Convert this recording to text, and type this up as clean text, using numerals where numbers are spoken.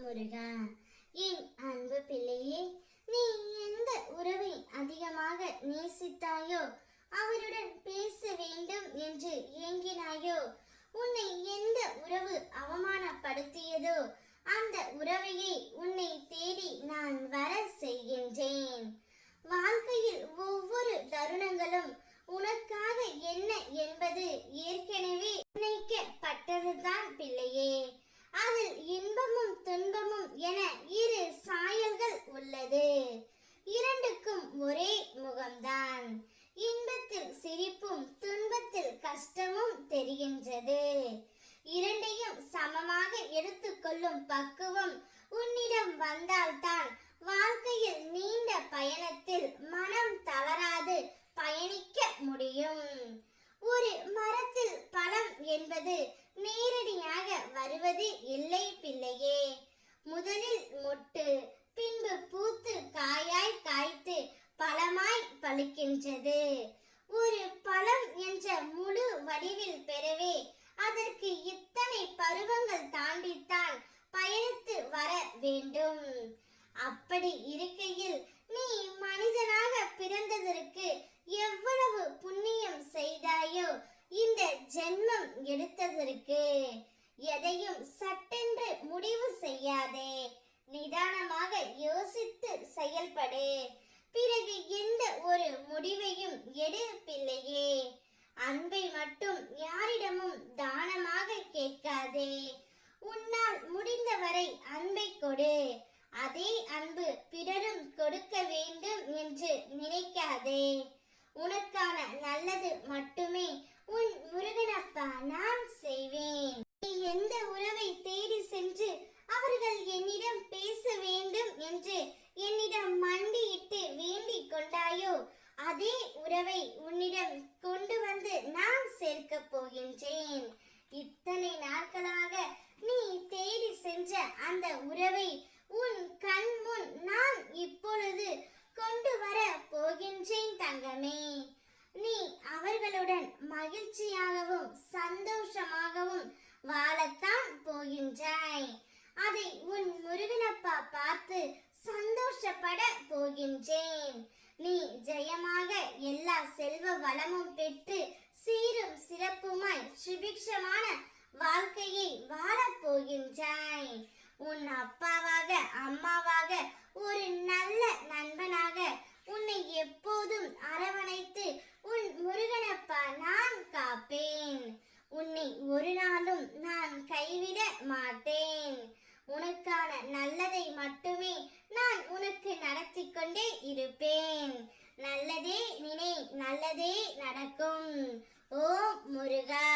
முருகா. என் அன்பு பிள்ளையே, நீ எந்த உறவை அதிகமாக நேசித்தாயோ, அவருடன் பேச வேண்டும் என்று ஏங்கினாயோ, உன்னை எந்த உறவு அவமானப்படுத்தியதோ அந்த உறவையே உன்னை தேடி நான் வர செய்கின்றேன். வாழ்க்கையில் ஒவ்வொரு தருணங்களும் உனக்காக என்ன என்பது ஏற்கனவே நிர்ணயிக்கப்பட்டதுதான் பிள்ளையே. அதில் இன்பமும் துன்பமும் என இரு சாயல்கள் உள்ளது. இரண்டுக்கும் ஒரே முகம்தான். இன்பத்தில் சிரிப்பும் துன்பத்தில் கஷ்டமும் தெரிகின்றது. இரண்டையும் சமமாக எடுத்துக்கொள்ளும் பக்குவம் உன்னிடம் வந்தால்தான் வாழ்க்கையில் நீண்ட பயணத்தில் மனம் தளராது பயணிக்க முடியும். ஒரு மரத்தில் பழம் என்பது நேரடியாக வருவது இல்லை பிள்ளையே. முதலில் மொட்டு, பின்பு பூத்து காயாய் காய்த்து பழமாய் பழுக்கின்றது. ஒரு பழம் என்ற முழு வடிவில் பெறவே அதற்கு இத்தனை பருவங்கள் தாண்டித்தான் பயணித்து வர வேண்டும். அப்படி இருக்கையில் நீ மனிதனாக பிறந்ததற்கு எவ்வளவு புண்ணியம் செய்தாயோ இந்த ஜென்மம் எடுத்ததற்கு. எதையும் சட்டென்று முடிவு செய்யாதே, நிதானமாக யோசித்து செயல்படு. பிறகு எந்த ஒரு முடிவையும் எடு பிள்ளையே. அன்பை மட்டும் யாரிடமும் தானமாக கேட்காதே. உன்னால் முடிந்தவரை அன்பை கொடு. அதே அன்பு பிறரும் கொடுக்க வேண்டும் என்று நினைக்காதே. உனக்கான நல்லது மட்டுமே உன் முருகனப்பா நான் செய்வேன். நீ எந்த உறவை தேடி சென்று அவர்கள் என்னிடம் பேச வேண்டும் என்று என்னிடம் மண்டியிட்டு வேண்டிக் கொண்டாயோ, அதே உறவை உன்னிடம் கொண்டு வந்து நான் சேர்க்க போகின்றேன். இத்தனை நாட்களாக நீ தேடி சென்ற அந்த உறவை உன் கண் முன் நான் இப்பொழுது கொண்டு வர போகின்றேன் தங்கமே. நீ அவர்களுடன் மகிழ்ச்சியாகவும் சந்தோஷமாகவும் வாழத்தான் போகின்றாய். அதை உன் முருகனப்பா பார்த்து சந்தோஷப்பட போகின்றேன். நீ ஜெயமாக எல்லா செல்வ வளமும் பெற்று சீரும் சிறப்புமாய் சுபிக்ஷமான வாழ்க்கையை வாழப் போகின்றாய். உன் அப்பாவாக அம்மாவாக ஒரு நல்ல நண்பனாக உன்னை எப்போதும் அரவணைத்து உன் முருகனப்பா நான் காப்பேன். உன்னை ஒரு நாளும் நான் கைவிட மாட்டேன். உனக்கான நல்லதை மட்டுமே நான் உனக்கு நடத்தி கொண்டே இருப்பேன். நல்லதே நினை, நல்லதே நடக்கும். ஓம் முருகா.